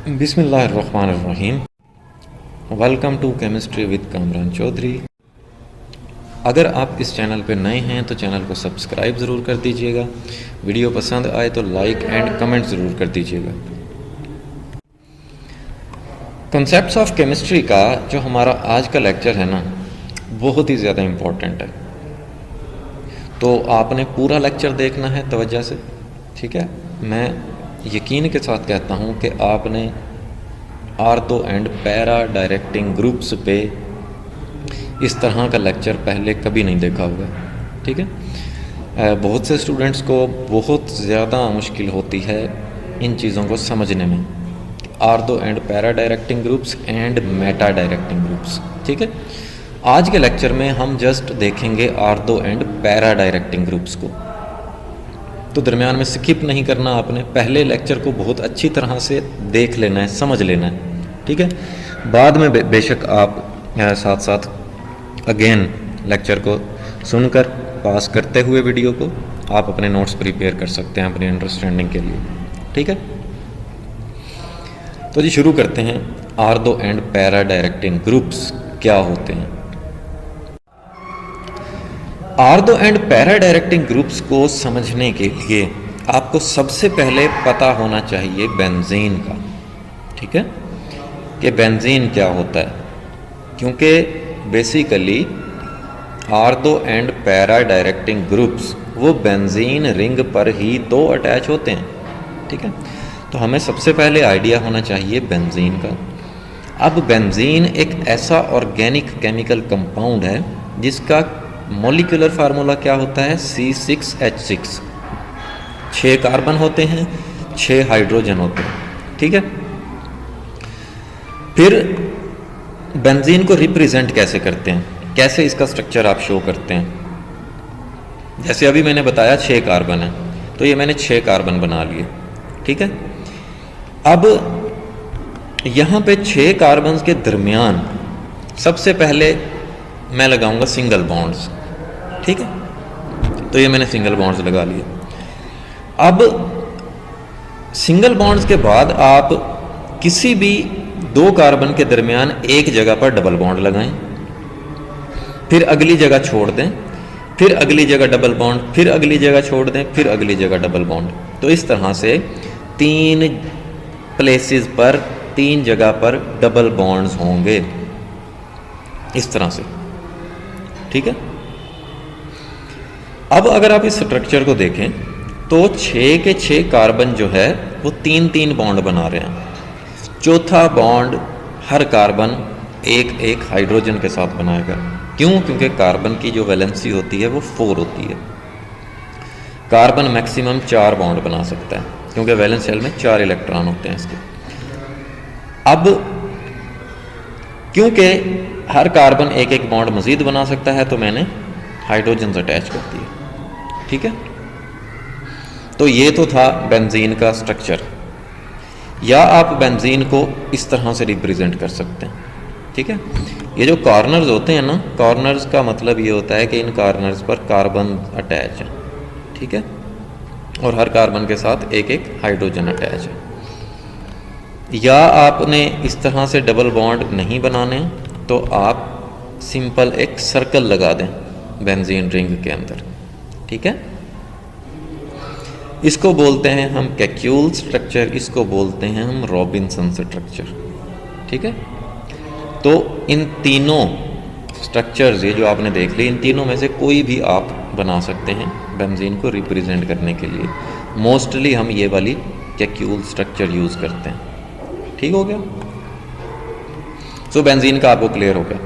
बिस्मिल्लाहिर्रहमानिर्रहीम। Welcome to chemistry with Kamran Chaudhary. अगर आप इस चैनल पर नए हैं तो चैनल को सब्सक्राइब ज़रूर कर दीजिएगा। वीडियो पसंद आए तो लाइक एंड कमेंट ज़रूर कर दीजिएगा। कॉन्सेप्ट्स ऑफ केमिस्ट्री का जो हमारा आज का लेक्चर है ना, बहुत ही ज़्यादा इम्पोर्टेंट है, तो आपने पूरा लेक्चर देखना है तवज्जो से, ठीक है। मैं यकीन के साथ कहता हूँ कि आपने ortho and para directing groups पे इस तरह का लेक्चर पहले कभी नहीं देखा होगा, ठीक है। बहुत से स्टूडेंट्स को बहुत ज़्यादा मुश्किल होती है इन चीज़ों को समझने में, ortho and para directing groups and Meta directing groups, ठीक है। आज के लेक्चर में हम जस्ट देखेंगे ortho and para directing groups को, तो दरमियान में स्किप नहीं करना आपने, पहले लेक्चर को बहुत अच्छी तरह से देख लेना है, समझ लेना है, ठीक है। बाद में बेशक आप साथ साथ अगेन लेक्चर को सुनकर पास करते हुए वीडियो को आप अपने नोट्स प्रिपेयर कर सकते हैं अपनी अंडरस्टैंडिंग के लिए, ठीक है। तो जी शुरू करते हैं। Ortho and para directing groups क्या होते हैं। Ortho and para directing groups को समझने के लिए आपको सबसे पहले पता होना चाहिए बेंजीन का, ठीक है, कि बेंजीन क्या होता है, क्योंकि basically ortho and para directing groups वो बेंजीन रिंग पर ही तो अटैच होते हैं, ठीक है। तो हमें सबसे पहले आइडिया होना चाहिए बेंजीन का। अब बेंजीन एक ऐसा ऑर्गेनिक केमिकल कंपाउंड है जिसका मॉलिक्यूलर फार्मूला क्या होता है, C6H6। 6 कार्बन होते हैं, 6 हाइड्रोजन होते हैं, ठीक है। फिर बेंजीन को रिप्रेजेंट कैसे करते हैं, कैसे इसका स्ट्रक्चर आप शो करते हैं। जैसे अभी मैंने बताया 6 कार्बन है, तो ये मैंने 6 कार्बन बना लिए, ठीक है। अब यहाँ पे 6 कार्बन के दरमियान सबसे पहले मैं लगाऊंगा सिंगल बॉन्ड्स, ठीक है। तो ये मैंने सिंगल बॉन्ड्स लगा लिए। अब सिंगल बॉन्ड्स के बाद आप किसी भी 2 कार्बन के दरमियान एक जगह पर डबल बॉन्ड लगाएं, फिर अगली जगह छोड़ दें, फिर अगली जगह डबल बॉन्ड, फिर अगली जगह छोड़ दें, फिर अगली जगह डबल बॉन्ड। तो इस तरह से 3 प्लेसेस पर 3 जगह पर डबल बॉन्ड्स होंगे, इस तरह से, ठीक है। अब अगर आप इस स्ट्रक्चर को देखें तो 6 के 6 कार्बन जो है वो 3-3 बॉन्ड बना रहे हैं। चौथा बॉन्ड हर कार्बन एक हाइड्रोजन के साथ बनाएगा। क्यों? क्योंकि कार्बन की जो वैलेंसी होती है वो 4 होती है। कार्बन मैक्सिमम 4 बॉन्ड बना सकता है, क्योंकि वैलेंस शेल में 4 इलेक्ट्रॉन होते हैं इसके। अब क्योंकि हर कार्बन एक बॉन्ड मजीद बना सकता है, तो मैंने हाइड्रोजन अटैच कर दिए, ठीक है। तो ये तो था बेंजीन का स्ट्रक्चर, या आप बेंजीन को इस तरह से रिप्रेजेंट कर सकते हैं, ठीक है। ये जो कॉर्नर्स होते हैं ना, कॉर्नर्स का मतलब ये होता है कि इन कॉर्नर्स पर कार्बन अटैच है, ठीक है, और हर कार्बन के साथ एक हाइड्रोजन अटैच है। या आपने इस तरह से डबल बॉन्ड नहीं बनाने, तो आप सिंपल एक सर्कल लगा दें बेंजीन रिंग के अंदर, ठीक है। इसको बोलते हैं हम कैक्यूल स्ट्रक्चर, इसको बोलते हैं हम रॉबिन्सन स्ट्रक्चर, ठीक है। तो इन तीनों स्ट्रक्चर्स ये जो आपने देख ली, इन तीनों में से कोई भी आप बना सकते हैं बेंजीन को रिप्रेजेंट करने के लिए। मोस्टली हम ये वाली कैक्यूल स्ट्रक्चर यूज़ करते हैं, ठीक हो गया। सो बेंजीन का आपको क्लियर हो गया।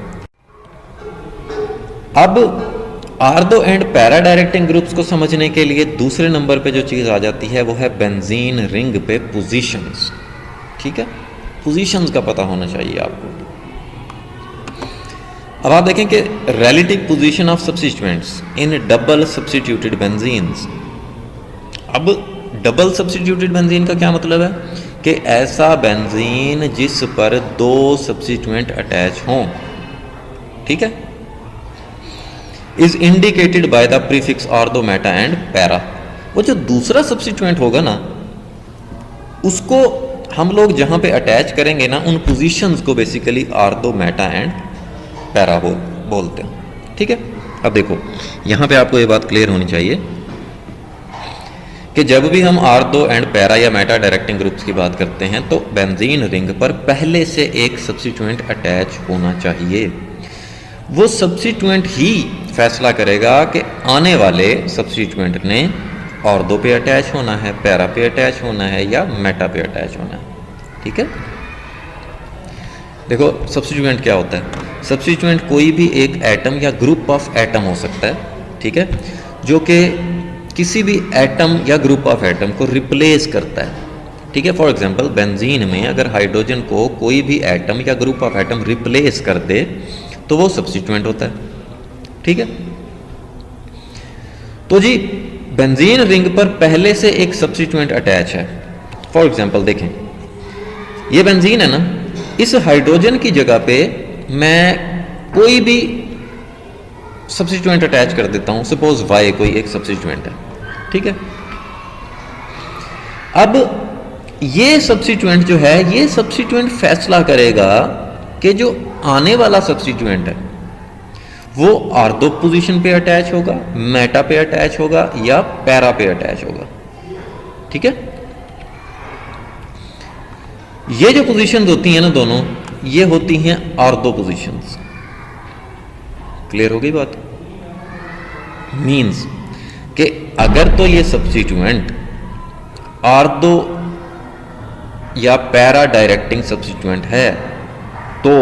अब ortho and para directing groups को समझने के लिए दूसरे नंबर पे जो चीज़ आ जाती है वो है बेंजीन रिंग पे पोजीशंस, ठीक है। पोजीशंस का पता होना चाहिए आपको। अब आप देखें कि relative position of substituents in double substituted benzenes. अब डबल सब्स्टिट्यूटेड बेंजीन का क्या मतलब है कि ऐसा बेंजीन जिस पर 2 सब्स्टिट्यूएंट अटैच हों, ठीक है, is indicated by the prefix ortho Meta and para. वो जो दूसरा सब्स्टिट्यूएंट होगा ना, उसको हम लोग जहाँ पे अटैच करेंगे ना उन पोजीशंस को बेसिकली आर्दो, मेटा एंड पैरा बोलते हैं। ठीक है, अब देखो यहाँ पे आपको ये बात क्लियर होनी चाहिए कि जब भी हम आर्दो एंड पैरा या मेटा डायरेक्टिंग ग्रुप्स की बात करते हैं तो बेंजीन रिंग पर पहले से एक सब्स्टिट्यूएंट अटैच होना चाहिए। वो सब्स्टिट्यूएंट ही फैसला करेगा कि आने वाले सब्स्टिट्यूएंट ने आर्दो पे अटैच होना है, पैरा पे अटैच होना है या मेटा पे अटैच होना है। ठीक है, देखो सब्स्टिट्यूएंट क्या होता है? सब्स्टिट्यूएंट कोई भी एक एटम या ग्रुप ऑफ एटम हो सकता है, ठीक है, जो कि किसी भी एटम या ग्रुप ऑफ एटम को रिप्लेस करता है। ठीक है, फॉर एग्जांपल बेंजीन में अगर हाइड्रोजन को कोई भी एटम या ग्रुप ऑफ एटम रिप्लेस कर दे तो वो सब्स्टिट्यूएंट होता है। ठीक है, तो जी बेंजीन रिंग पर पहले से एक सब्स्टिट्यूएंट अटैच है। फॉर एग्जांपल देखें, ये बेंजीन है ना, इस हाइड्रोजन की जगह पे मैं कोई भी सब्स्टिट्यूएंट अटैच कर देता हूं, सपोज Y कोई एक सब्स्टिट्यूएंट है। ठीक है, अब ये सब्स्टिट्यूएंट जो है, ये सब्स्टिट्यूएंट फैसला करेगा कि जो आने वाला सब्स्टिट्यूएंट है वो आर्दो पोजीशन पे अटैच होगा, मेटा पे अटैच होगा या पैरा पे अटैच होगा। ठीक है, ये जो पोजीशंस होती हैं ना दोनों, ये होती हैं आर्दो पोजीशंस। क्लियर हो गई बात? मींस कि अगर तो ये सब्स्टिट्यूएंट आर्दो या पैरा डायरेक्टिंग सब्स्टिट्यूएंट है तो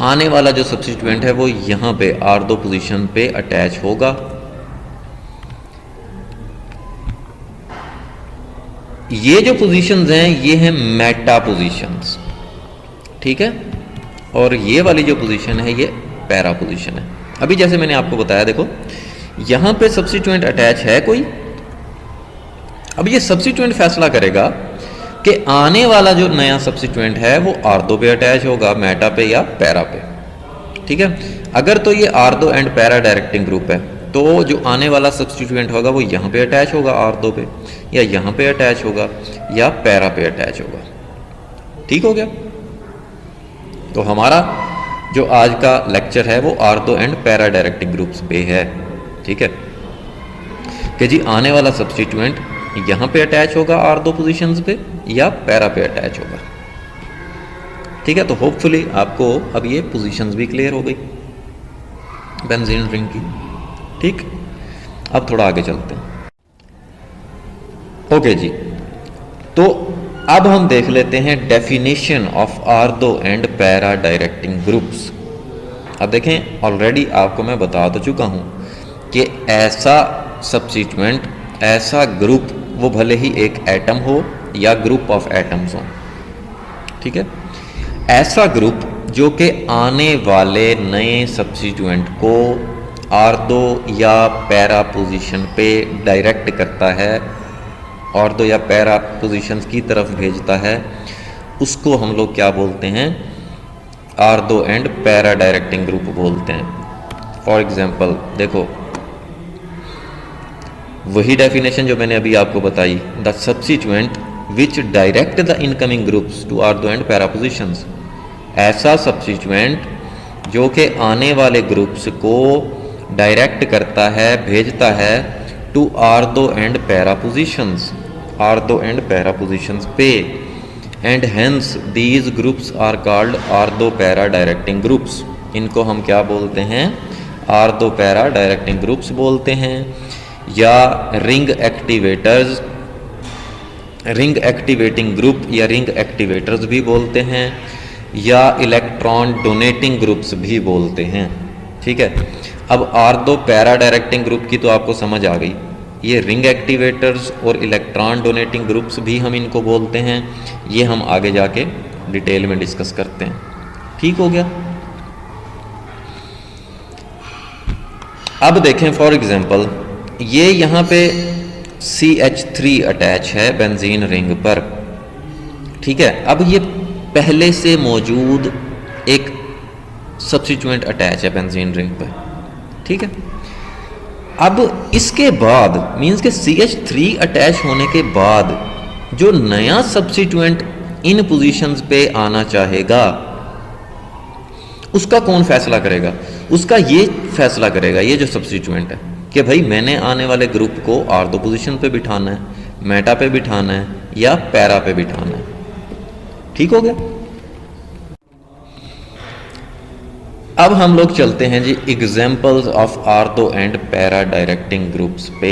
आने वाला जो सब्स्टिट्यूएंट है वो यहां पे आर्दो पोजीशन पे अटैच होगा। ये जो पोजीशंस हैं ये हैं मेटा पोजीशंस। ठीक है, और ये वाली जो पोजीशन है ये पैरा पोजीशन है। अभी जैसे मैंने आपको बताया, देखो यहां पे सब्स्टिट्यूएंट अटैच है कोई, अब ये सब्स्टिट्यूएंट फैसला करेगा कि आने वाला जो नया सब्स्टिट्यूएंट है वो आर्दो पे अटैच होगा, मेटा पे या पैरा पे। ठीक है, अगर तो ये आर्दो एंड पैरा डायरेक्टिंग ग्रुप है तो जो आने वाला सब्स्टिट्यूएंट होगा वो यहाँ पे अटैच होगा आर्दो पे, या यहाँ पे अटैच होगा या पैरा पे अटैच होगा। ठीक हो गया? तो हमारा जो आज का लेक्चर है वो आर्दो एंड पैरा डायरेक्टिंग ग्रुप्स पे है। ठीक है, कि जी आने वाला सब्स्टिट्यूएंट यहाँ पे अटैच होगा आर्दो पोजीशंस पे या पैरा पे अटैच होगा। ठीक है, तो होपफुली आपको अब ये पोजीशंस भी क्लियर हो गई बेंजीन रिंग की। ठीक, अब थोड़ा आगे चलते हैं। ओके जी, तो अब हम देख लेते हैं definition of ortho and para directing groups. अब देखें, ऑलरेडी आपको मैं बता तो चुका हूं कि ऐसा सब्स्टिट्यूएंट, ऐसा ग्रुप, वो भले ही एक एटम हो या ग्रुप ऑफ एटम्स हो, ठीक है, ऐसा ग्रुप जो कि आने वाले नए सब्स्टिट्यूएंट को आर्दो या पैरा पोजीशन पे डायरेक्ट करता है, आर्दो या पैरा पोजीशंस की तरफ भेजता है, उसको हम लोग क्या बोलते हैं? आर्दो एंड पैरा डायरेक्टिंग ग्रुप बोलते हैं। फॉर एग्जांपल देखो, वही डेफिनेशन जो मैंने अभी आपको बताई, the substituent which direct the incoming groups to ortho and para positions. ऐसा सब्स्टिट्यूएंट जो कि आने वाले ग्रुप्स को डायरेक्ट करता है, भेजता है to ortho and para positions, ortho and para positions पे, and hence these groups are called ortho para directing groups. इनको हम क्या बोलते हैं? आर्दो पैरा डायरेक्टिंग ग्रुप्स बोलते हैं, या ring activators, ring activating group या रिंग एक्टिवेटर्स भी बोलते हैं, या इलेक्ट्रॉन डोनेटिंग ग्रुप्स भी बोलते हैं। ठीक है, अब आर्दो पैरा डायरेक्टिंग ग्रुप की तो आपको समझ आ गई। ये रिंग एक्टिवेटर्स और इलेक्ट्रॉन डोनेटिंग ग्रुप्स भी हम इनको बोलते हैं, ये हम आगे जाके डिटेल में डिस्कस करते हैं। ठीक हो गया? अब देखें, फॉर एग्जांपल ये यहाँ पे CH3 अटैच है बेंजीन रिंग पर। ठीक है, अब ये पहले से मौजूद एक सब्स्टिट्यूएंट अटैच है बेंजीन रिंग पर। ठीक है, अब इसके बाद मींस के CH3 अटैच होने के बाद जो नया सब्स्टिट्यूएंट इन पोजीशंस पे आना चाहेगा, उसका कौन फैसला करेगा? उसका ये फैसला करेगा ये जो सब्स्टिट्यूएंट है कि भाई मैंने आने वाले ग्रुप को आर्थो पोजीशन पे बिठाना है, मेटा पे बिठाना है या पैरा पे बिठाना है। ठीक हो गया। अब हम लोग चलते हैं जी examples of ortho and para directing groups पे।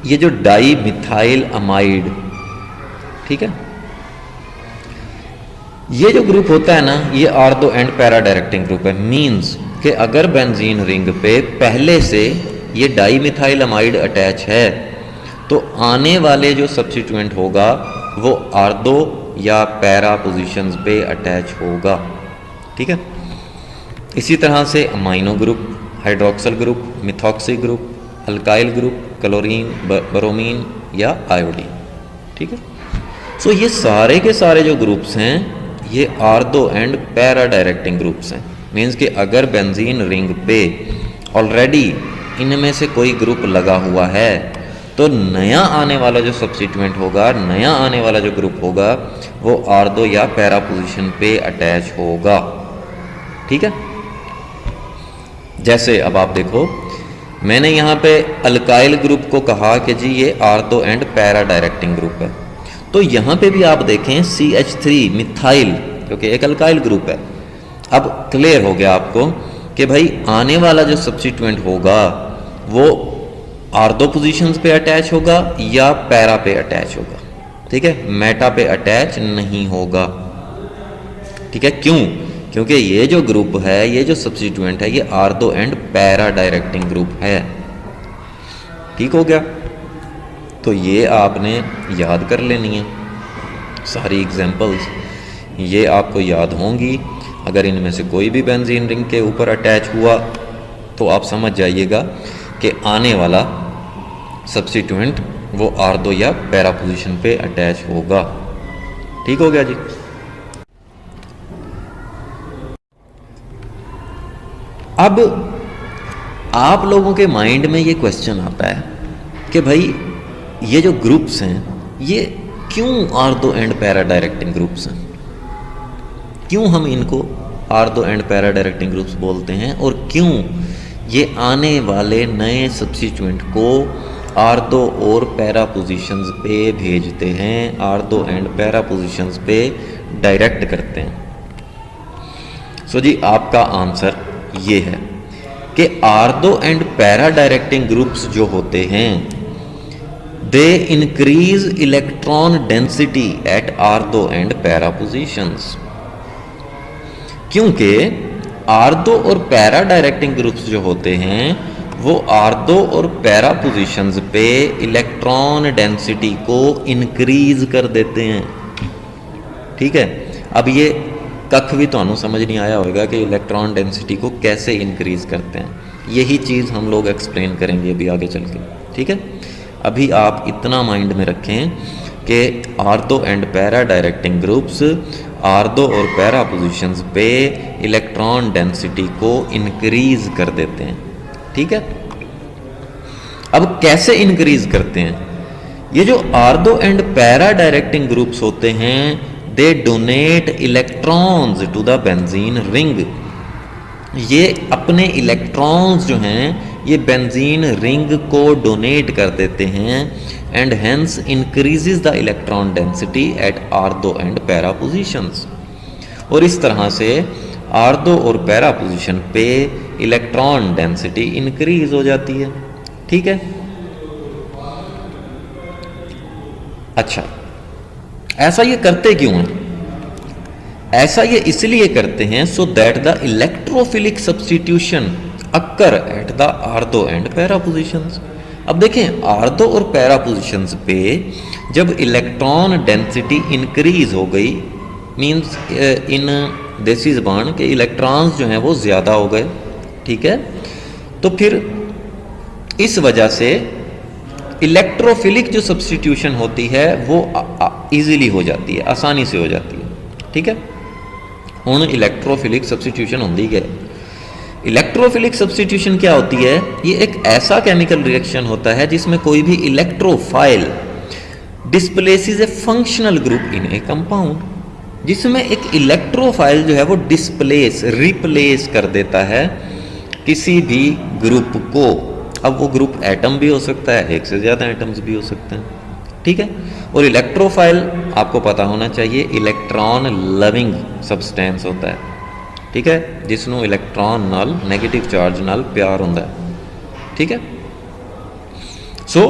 ये जो डाई मिथाइल अमाइड, ठीक है, ये जो ग्रुप होता है ना, ये ortho and para directing group है। मींस कि अगर बेंजीन रिंग पे पहले से ये डाई मिथाइल अमाइड अटैच है तो आने वाले जो सब्स्टिट्यूएंट होगा वो आर्थो या पैरा पोजीशंस पे अटैच होगा। ठीक है। इसी तरह से amino group, hydroxyl group, methoxy group, alkyl group, chlorine, bromine या आयोडीन। ठीक है। सो ये सारे के सारे जो ग्रुप्स हैं ये ortho and para directing groups हैं। मीन्स कि अगर बेंजीन रिंग पे ऑलरेडी इनमें से कोई ग्रुप लगा हुआ है तो नया आने वाला जो सब्स्टिट्यूएंट होगा, नया आने वाला जो ग्रुप होगा वो आर्थो या पैरा पोजीशन पे अटैच होगा। ठीक है। जैसे अब आप देखो, मैंने यहाँ पे अल्काइल ग्रुप को कहा कि जी ये ortho and para directing group है, तो यहाँ पे भी आप देखें CH3 मिथाइल, क्योंकि एक अल्काइल ग्रुप है। अब क्लियर हो गया आपको कि भाई आने वाला जो सब्स्टिट्यूएंट होगा वो आर्थो पोजीशंस पे अटैच होगा या पैरा पे अटैच होगा। ठीक है। मेटा पे अटैच नहीं होगा। ठीक है। क्यों? क्योंकि ये जो ग्रुप है, ये जो सब्स्टिट्यूएंट है, ये ortho and para directing group है। ठीक हो गया। तो ये आपने याद कर लेनी है सारी एग्जांपल्स, ये आपको याद होंगी। अगर इनमें से कोई भी बेंजीन रिंग के ऊपर अटैच हुआ तो आप समझ जाइएगा कि आने वाला सब्स्टिट्यूएंट वो आर्थो या पैरा पोजीशन पे अटैच होगा। ठीक हो गया जी। अब आप लोगों के माइंड में ये क्वेश्चन आता है कि भाई ये जो ग्रुप्स हैं ये क्यों ortho and para directing groups हैं, क्यों हम इनको ortho and para directing groups बोलते हैं, और क्यों ये आने वाले नए सब्स्टिट्यूएंट को आर्थो और पैरा पोजीशंस पे भेजते हैं, आर्थो एंड पैरा पोजीशंस पे डायरेक्ट करते हैं। सो जी आपका आंसर ये है कि ortho and para directing groups जो होते हैं they increase electron density at ortho and para positions. क्योंकि आर्थो और पैरा डायरेक्टिंग ग्रुप्स जो होते हैं वो आर्थो और पैरा पोजीशंस पे इलेक्ट्रॉन डेंसिटी को इंक्रीज कर देते हैं। ठीक है। अब ये कख भी तो समझ नहीं आया होगा कि इलेक्ट्रॉन डेंसिटी को कैसे इंक्रीज करते हैं, यही चीज़ हम लोग एक्सप्लेन करेंगे अभी आगे चल के। ठीक है। अभी आप इतना माइंड में रखें कि ortho and para directing groups ortho और पैरा पोजीशंस पे इलेक्ट्रॉन डेंसिटी को इंक्रीज कर देते हैं। ठीक है। अब कैसे इंक्रीज करते हैं? ये जो ortho and para directing groups होते हैं they donate electrons to the benzene ring. ये अपने इलेक्ट्रॉन्स जो हैं ये बेंजीन रिंग को डोनेट कर देते हैं and hence increases the electron density at ortho and para positions. और इस तरह से आर्थो और पैरा पोजीशन पे इलेक्ट्रॉन डेंसिटी इंक्रीज हो जाती है। ठीक है। अच्छा, ऐसा ये करते क्यों हैं? ऐसा ये इसलिए करते हैं so that the electrophilic substitution occur at the ortho and para positions. अब देखें आर्थो और पैरा पोजीशंस पे जब इलेक्ट्रॉन डेंसिटी इंक्रीज हो गई, मींस इन देसी ज़बान के इलेक्ट्रॉन्स जो हैं वो ज़्यादा हो गए। ठीक है। तो फिर इस वजह से इलेक्ट्रोफिलिक जो सब्स्टिट्यूशन होती है वो इजीली हो जाती है, आसानी से हो जाती है। ठीक है। हुण इलेक्ट्रोफिलिक सब्स्टिट्यूशन होंदी है। इलेक्ट्रोफिलिक सब्स्टिट्यूशन क्या होती है? ये एक ऐसा केमिकल रिएक्शन होता है जिसमें कोई भी electrophile displaces a functional group in a compound, जिसमें एक इलेक्ट्रोफाइल जो है वो डिस्प्लेस रिप्लेस कर देता है किसी भी ग्रुप को। अब वो ग्रुप एटम भी हो सकता है, एक से ज़्यादा एटम्स भी हो सकते हैं, ठीक है। और इलेक्ट्रोफाइल आपको पता होना चाहिए इलेक्ट्रॉन लविंग सब्सटेंस होता है, ठीक है, जिसनों इलेक्ट्रॉन नाल नेगेटिव चार्ज नाल प्यार होता है, ठीक है। सो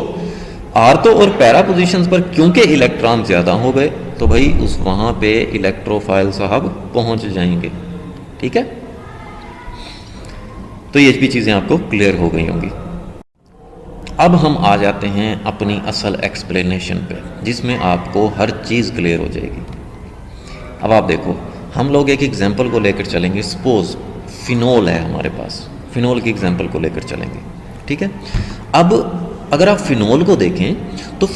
आर्थो और पैरा पोजीशंस पर क्योंकि इलेक्ट्रॉन ज़्यादा हो गए तो भाई उस वहाँ पे इलेक्ट्रोफाइल साहब पहुँच जाएंगे, ठीक है। तो ये भी चीज़ें आपको क्लियर हो गई होंगी। अब हम आ जाते हैं अपनी असल एक्सप्लेनेशन पे, जिसमें आपको हर चीज़ क्लियर हो जाएगी। अब आप देखो, हम लोग एक एग्जांपल को लेकर चलेंगे। सपोज फिनोल है हमारे पास, फिनोल की एग्जांपल को लेकर चलेंगे, ठीक है। अब अगर आप फिनोल को देखें तो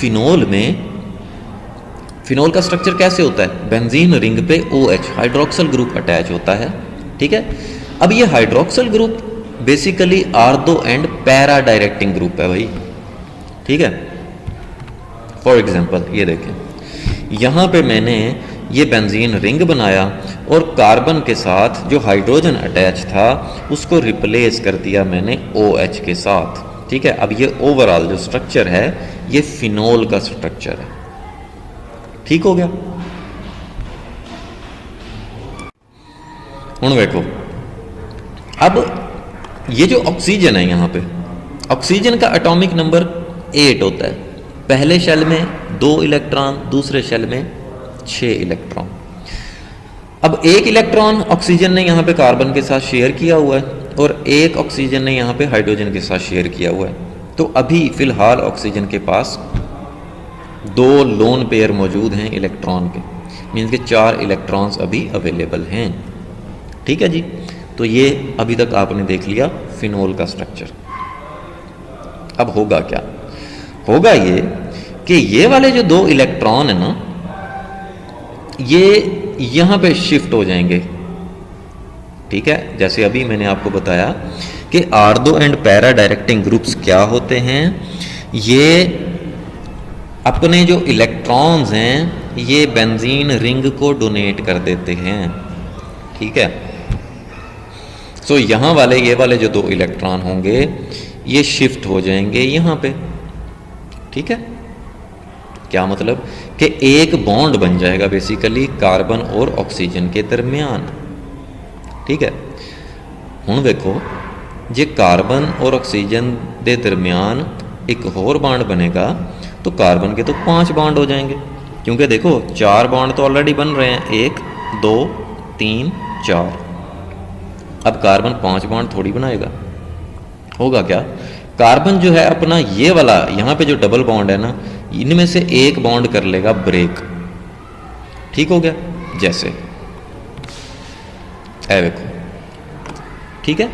फिनोल का स्ट्रक्चर कैसे होता है, बेंजीन रिंग पे OH हाइड्रोक्सल ग्रुप अटैच होता है, ठीक है। अब ये hydroxyl group basically ortho and para directing group है भाई, ठीक है। फॉर एग्जांपल ये देखें, यहाँ पे मैंने ये बेंजीन रिंग बनाया और कार्बन के साथ जो हाइड्रोजन अटैच था उसको रिप्लेस कर दिया मैंने OH के साथ, ठीक है। अब ये ओवरऑल जो स्ट्रक्चर है ये फिनोल का स्ट्रक्चर है, ठीक हो गया। हुण देखो, अब ये जो ऑक्सीजन है, यहाँ पे ऑक्सीजन का एटॉमिक नंबर 8 होता है। पहले शेल में 2 इलेक्ट्रॉन, दूसरे शेल में 6 इलेक्ट्रॉन। अब एक इलेक्ट्रॉन ऑक्सीजन ने यहाँ पे कार्बन के साथ शेयर किया हुआ है और एक ऑक्सीजन ने यहाँ पे हाइड्रोजन के साथ शेयर किया हुआ है। तो अभी फिलहाल ऑक्सीजन के पास 2 लोन पेयर मौजूद हैं इलेक्ट्रॉन के, मीन्स के 4 इलेक्ट्रॉन्स अभी अवेलेबल हैं, ठीक है जी। तो ये अभी तक आपने देख लिया फिनोल का स्ट्रक्चर। अब होगा क्या, होगा ये कि ये वाले जो 2 इलेक्ट्रॉन है ना, ये यहाँ पे शिफ्ट हो जाएंगे, ठीक है। जैसे अभी मैंने आपको बताया कि ortho and para directing groups क्या होते हैं, ये अपने जो इलेक्ट्रॉन्स हैं ये बेंजीन रिंग को डोनेट कर देते हैं, ठीक है। सो यहाँ वाले ये वाले जो 2 इलेक्ट्रॉन होंगे ये शिफ्ट हो जाएंगे यहाँ पे, ठीक है। क्या मतलब कि एक बॉन्ड बन जाएगा बेसिकली कार्बन और ऑक्सीजन के दरमियान, ठीक है। हुण देखो, जे कार्बन और ऑक्सीजन के दरमियान एक होर बॉन्ड बनेगा तो कार्बन के तो 5 बॉन्ड हो जाएंगे, क्योंकि देखो 4 बॉन्ड तो ऑलरेडी बन रहे हैं, 1 2 3 4। अब कार्बन 5 बॉन्ड थोड़ी बनाएगा। होगा क्या, कार्बन जो है अपना ये वाला यहाँ पे जो डबल बॉन्ड है ना, इनमें से एक बॉन्ड कर लेगा ब्रेक, ठीक हो गया। जैसे ऐ देखो, ठीक है,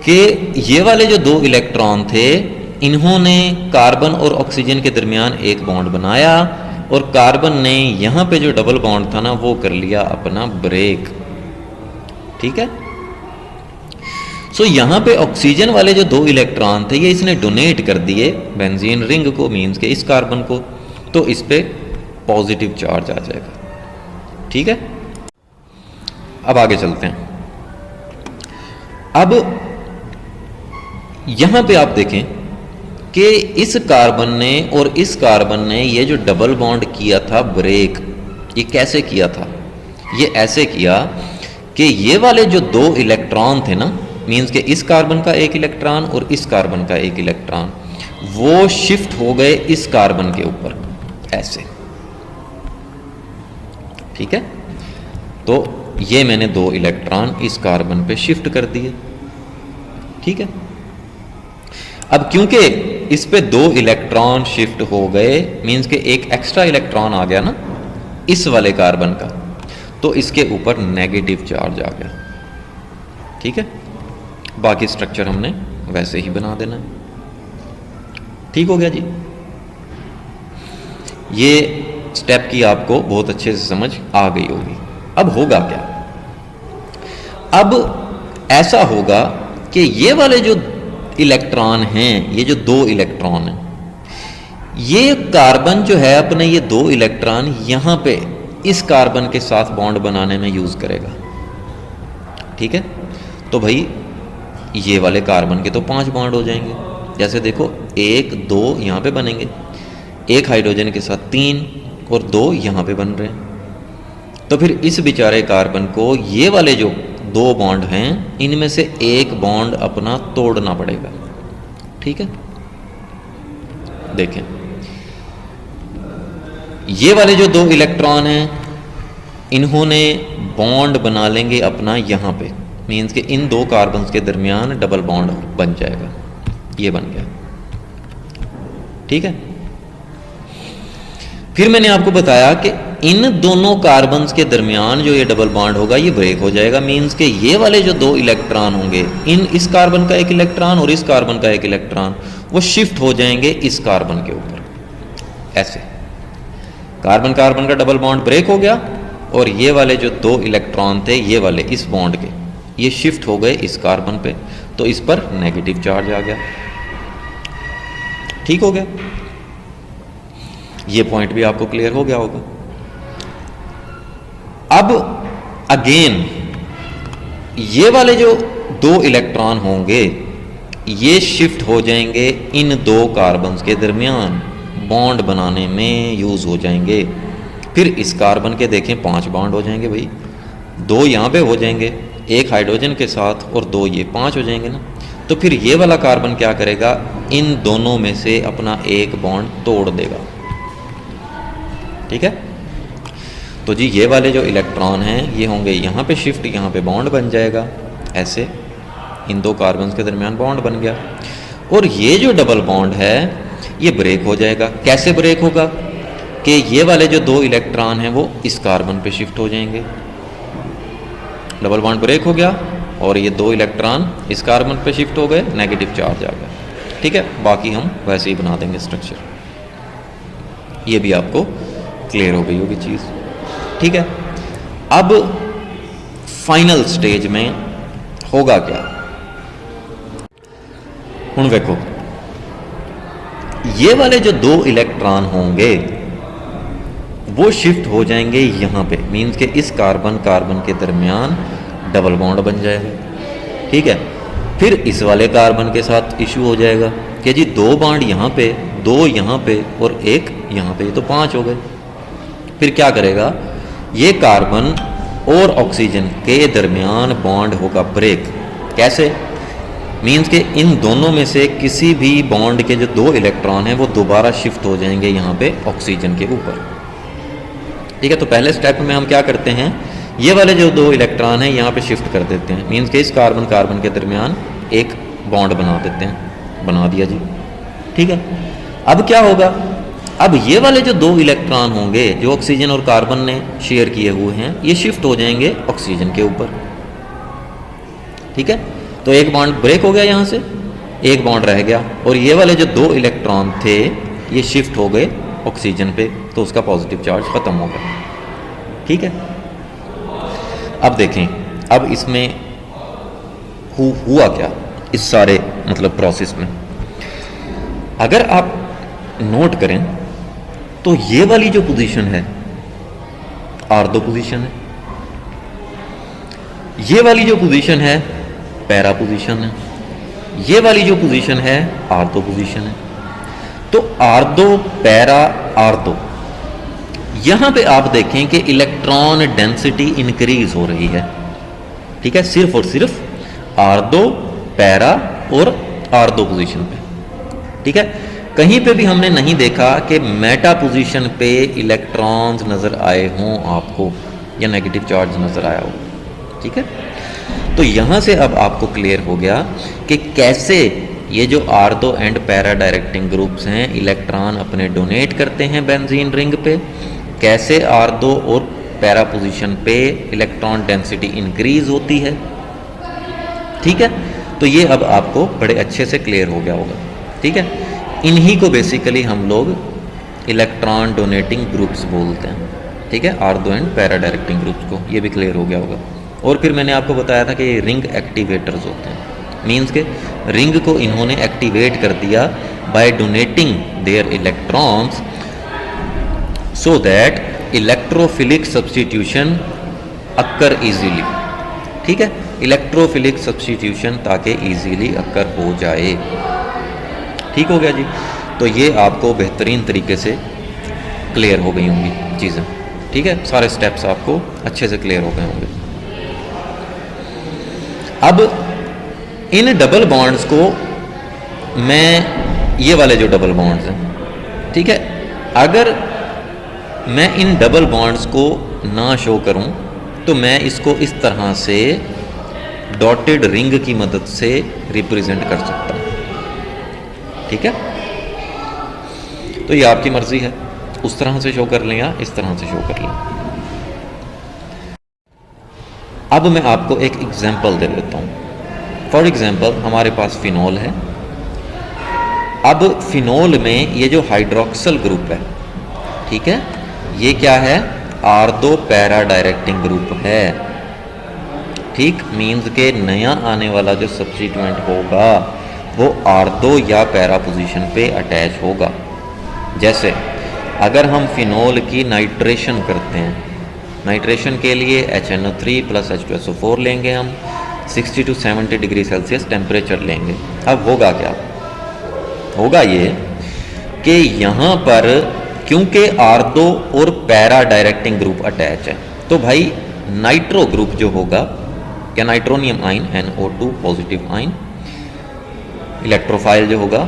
कि ये वाले जो 2 इलेक्ट्रॉन थे इन्होंने कार्बन और ऑक्सीजन के दरमियान एक बॉन्ड बनाया और कार्बन ने यहाँ पे जो डबल बॉन्ड था ना वो कर लिया अपना ब्रेक, ठीक है। सो यहाँ पे ऑक्सीजन वाले जो 2 इलेक्ट्रॉन थे ये इसने डोनेट कर दिए बेंजीन रिंग को, मीन्स के इस कार्बन को, तो इस पे पॉजिटिव चार्ज आ जाएगा, ठीक है। अब आगे चलते हैं। अब यहाँ पे आप देखें कि इस कार्बन ने और इस कार्बन ने ये जो डबल बॉन्ड किया था ब्रेक, ये कैसे किया था, ये ऐसे किया कि ये वाले जो 2 इलेक्ट्रॉन थे ना, मीन्स के इस कार्बन का एक इलेक्ट्रॉन और इस कार्बन का एक इलेक्ट्रॉन, वो शिफ्ट हो गए इस कार्बन के ऊपर ऐसे, ठीक है। तो ये मैंने 2 इलेक्ट्रॉन इस कार्बन पे शिफ्ट कर दिए, ठीक है। अब क्योंकि इस पे 2 इलेक्ट्रॉन शिफ्ट हो गए, मीन्स के एक एक्स्ट्रा इलेक्ट्रॉन आ गया ना इस वाले कार्बन का, तो इसके ऊपर नेगेटिव चार्ज आ गया, ठीक है। बाकी स्ट्रक्चर हमने वैसे ही बना देना है, ठीक हो गया जी। ये स्टेप की आपको बहुत अच्छे से समझ आ गई होगी। अब होगा क्या, अब ऐसा होगा कि ये वाले जो इलेक्ट्रॉन हैं, ये जो 2 इलेक्ट्रॉन हैं, ये कार्बन जो है अपने ये 2 इलेक्ट्रॉन यहाँ पे इस कार्बन के साथ बॉन्ड बनाने में यूज़ करेगा। ठीक है, तो भाई ये वाले कार्बन के तो 5 बॉन्ड हो जाएंगे। जैसे देखो 1 2 यहाँ पे बनेंगे, एक हाइड्रोजन के साथ 3 और 2 यहाँ पे बन रहे हैं। तो फिर इस बेचारे कार्बन को ये वाले जो 2 बॉन्ड हैं इनमें से एक बॉन्ड अपना तोड़ना पड़ेगा। ठीक है, देखें ये वाले जो 2 इलेक्ट्रॉन हैं इन्होंने बॉन्ड बना लेंगे अपना यहाँ पे, मीन्स कि इन 2 कार्बन्स के दरमियान डबल बॉन्ड बन जाएगा, ये बन गया। ठीक है, फिर मैंने आपको बताया कि इन दोनों कार्बन्स के दरमियान जो ये डबल बॉन्ड होगा ये ब्रेक हो जाएगा, मीन्स कि ये वाले जो 2 इलेक्ट्रॉन होंगे इस कार्बन का 1 इलेक्ट्रॉन और इस कार्बन का 1 इलेक्ट्रॉन वो शिफ्ट हो जाएंगे इस कार्बन के ऊपर। ऐसे कार्बन कार्बन का डबल बॉन्ड ब्रेक हो गया और ये वाले जो 2 इलेक्ट्रॉन थे ये वाले इस बॉन्ड के ये शिफ्ट हो गए इस कार्बन पे, तो इस पर नेगेटिव चार्ज आ गया। ठीक हो गया, ये पॉइंट भी आपको क्लियर हो गया होगा। अब अगेन ये वाले जो 2 इलेक्ट्रॉन होंगे ये शिफ्ट हो जाएंगे इन 2 कार्बन्स के दरमियान, बॉन्ड बनाने में यूज हो जाएंगे। फिर इस कार्बन के देखें 5 बॉन्ड हो जाएंगे भाई, 2 यहाँ पे हो जाएंगे एक हाइड्रोजन के साथ और 2 ये 5 हो जाएंगे ना। तो फिर ये वाला कार्बन क्या करेगा, इन दोनों में से अपना एक बॉन्ड तोड़ देगा। ठीक है, तो जी ये वाले जो इलेक्ट्रॉन हैं ये होंगे यहाँ पे शिफ्ट, यहाँ पे बॉन्ड बन जाएगा। ऐसे इन 2 कार्बन्स के दरमियान बॉन्ड बन गया और ये जो डबल बॉन्ड है ये ब्रेक हो जाएगा। कैसे ब्रेक होगा कि ये वाले जो 2 इलेक्ट्रॉन हैं वो इस कार्बन पे शिफ्ट हो जाएंगे, डबल बॉन्ड ब्रेक हो गया और ये 2 इलेक्ट्रॉन इस कार्बन पे शिफ्ट हो गए, नेगेटिव चार्ज आ गया। ठीक है, बाकी हम वैसे ही बना देंगे स्ट्रक्चर। ये भी आपको क्लियर हो गई होगी चीज़। ठीक है, अब फाइनल स्टेज में होगा क्या, हुण देखो ये वाले जो 2 इलेक्ट्रॉन होंगे वो शिफ्ट हो जाएंगे यहाँ पे, मीन्स के इस कार्बन कार्बन के दरमियान डबल बॉन्ड बन जाएगा। ठीक है, फिर इस वाले कार्बन के साथ इशू हो जाएगा कि जी 2 बॉन्ड यहाँ पे, 2 यहाँ पे और 1 यहाँ पे, तो 5 हो गए। फिर क्या करेगा, ये कार्बन और ऑक्सीजन के दरमियान बॉन्ड होगा ब्रेक। कैसे, मीन्स के इन दोनों में से किसी भी बॉन्ड के जो 2 इलेक्ट्रॉन हैं वो दोबारा शिफ्ट हो जाएंगे यहाँ पे ऑक्सीजन के ऊपर। ठीक है, तो पहले स्टेप में हम क्या करते हैं, ये वाले जो 2 इलेक्ट्रॉन हैं यहाँ पे शिफ्ट कर देते हैं, मीन्स के इस कार्बन कार्बन के दरमियान एक बॉन्ड बना देते हैं, बना दिया जी। ठीक है, अब क्या होगा, अब ये वाले जो 2 इलेक्ट्रॉन होंगे जो ऑक्सीजन और कार्बन ने शेयर किए हुए हैं ये शिफ्ट हो जाएंगे ऑक्सीजन के ऊपर। ठीक है, तो एक बॉन्ड ब्रेक हो गया, यहाँ से एक बॉन्ड रह गया और ये वाले जो 2 इलेक्ट्रॉन थे ये शिफ्ट हो गए ऑक्सीजन पे, तो उसका पॉजिटिव चार्ज खत्म हो गया। ठीक है, अब देखें अब इसमें हुआ क्या इस सारे मतलब प्रोसेस में। अगर आप नोट करें तो ये वाली जो पोजीशन है आर्थो पोजीशन है, ये वाली जो पोजीशन है पैरा पोजीशन है, ये वाली जो पोजीशन है आर्थो पोजीशन है। तो आर्थो पैरा आर्थो, यहां पे आप देखें कि इलेक्ट्रॉन डेंसिटी इंक्रीज हो रही है। ठीक है, सिर्फ और सिर्फ आर्थो पैरा और आर्थो पोजीशन पे। ठीक है, कहीं पे भी हमने नहीं देखा कि मेटा पोजीशन पे इलेक्ट्रॉन्स नजर आए हों आपको या नेगेटिव चार्ज नजर आया हो। ठीक है, तो यहां से अब आपको क्लियर हो गया कि कैसे ये जो ortho and para directing groups हैं इलेक्ट्रॉन अपने डोनेट करते हैं बेंजीन रिंग पे, कैसे आर्थो और पैरा पोजीशन पे इलेक्ट्रॉन डेंसिटी इंक्रीज होती है। ठीक है, तो ये अब आपको बड़े अच्छे से क्लियर हो गया होगा। ठीक है, इन्हीं को बेसिकली हम लोग इलेक्ट्रॉन डोनेटिंग ग्रुप्स बोलते हैं। ठीक है, ortho and para directing groups को, ये भी क्लियर हो गया होगा। और फिर मैंने आपको बताया था कि ये रिंग एक्टिवेटर्स होते हैं, मीन्स के रिंग को इन्होंने एक्टिवेट कर दिया by donating their electrons so that electrophilic substitution occur easily. ठीक है, इलेक्ट्रोफिलिक सब्स्टिट्यूशन ताकि इजीली अक्कर हो जाए। ठीक हो गया जी। तो ये आपको बेहतरीन तरीके से क्लियर हो गई होंगी चीज़ें। ठीक है, सारे स्टेप्स आपको अच्छे से क्लियर हो गए होंगे। अब इन डबल बॉन्ड्स को मैं, ये वाले जो डबल बॉन्ड्स हैं, ठीक है, अगर मैं इन डबल बॉन्ड्स को ना शो करूं तो मैं इसको इस तरह से डॉटेड रिंग की मदद से रिप्रेजेंट कर सकता हूं। ठीक है, तो ये आपकी मर्जी है, उस तरह से शो कर लें या इस तरह से शो कर लें। अब मैं आपको एक एग्जांपल दे देता हूं। फॉर एग्जांपल हमारे पास फिनोल है। अब फिनोल में ये जो हाइड्रोक्सल ग्रुप है, ठीक है, ये क्या है, आर्दो पैरा डायरेक्टिंग ग्रुप है। ठीक, मीन्स के नया आने वाला जो सब्स्टिट्यूएंट होगा वो आर्दो या पैरा पोजीशन पे अटैच होगा। जैसे अगर हम फिनोल की नाइट्रेशन करते हैं, नाइट्रेशन के लिए HNO3 + H2SO4 लेंगे हम, 60 to 70 डिग्री सेल्सियस टेम्परेचर लेंगे। अब होगा क्या, होगा ये कि यहाँ पर क्योंकि आर्दो और पैरा डायरेक्टिंग ग्रुप अटैच है, तो भाई नाइट्रो ग्रुप जो होगा, क्या नाइट्रोनियम आइन NO2 पॉजिटिव आइन इलेक्ट्रोफाइल जो होगा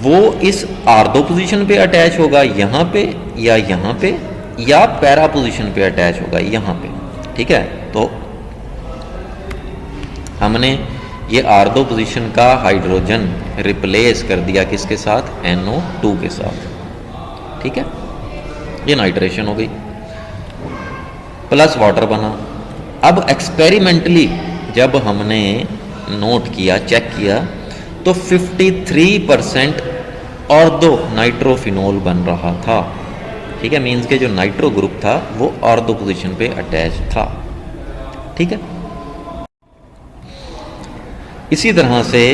वो इस आर्दो पोजीशन पे अटैच होगा यहाँ पे या यहाँ पे, या पैरा पोजीशन पे अटैच होगा यहाँ पे। ठीक है, तो हमने ये आर्दो पोजीशन का हाइड्रोजन रिप्लेस कर दिया किसके साथ, NO2 के साथ। ठीक है, ये नाइट्रेशन हो गई, प्लस वाटर बना। अब एक्सपेरिमेंटली जब हमने नोट किया, चेक किया, तो 53% ऑर्दो नाइट्रोफिनोल बन रहा था। ठीक है, मीन्स के जो नाइट्रो ग्रुप था वो ऑर्दो पोजीशन पे अटैच था। ठीक है, इसी तरह से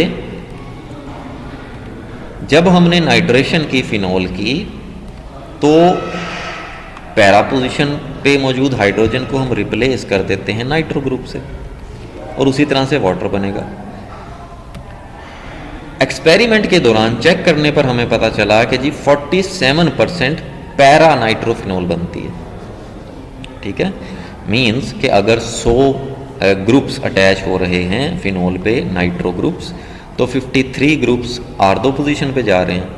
जब हमने नाइट्रेशन की फिनोल की तो पैरा पोजीशन पे मौजूद हाइड्रोजन को हम रिप्लेस कर देते हैं नाइट्रो ग्रुप से, और उसी तरह से वाटर बनेगा। एक्सपेरिमेंट के दौरान चेक करने पर हमें पता चला कि जी 47% पैरा नाइट्रोफिनोल बनती है। ठीक है, मीन्स कि अगर 100 ग्रुप्स अटैच हो रहे हैं फिनोल पे, नाइट्रो ग्रुप्स, तो 53 ग्रुप्स आर्दो पोजीशन पे जा रहे हैं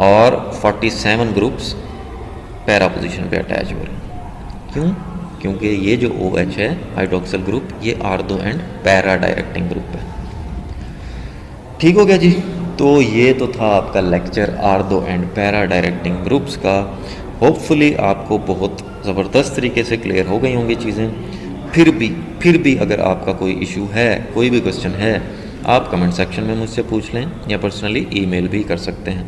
और 47 ग्रुप्स पैरा पोजीशन पे अटैच हो रहे हैं। क्यों? क्योंकि ये जो OH है हाइड्रोक्सिल ग्रुप, ये आर्दो एंड पैरा डायरेक्टिंग ग्रुप है। ठीक हो गया जी। तो ये तो था आपका lecture ortho and para directing groups का। होपफुली आपको बहुत ज़बरदस्त तरीके से क्लियर हो गई होंगी चीज़ें। फिर भी अगर आपका कोई इशू है, कोई भी क्वेश्चन है, आप कमेंट सेक्शन में मुझसे पूछ लें या पर्सनली ईमेल भी कर सकते हैं।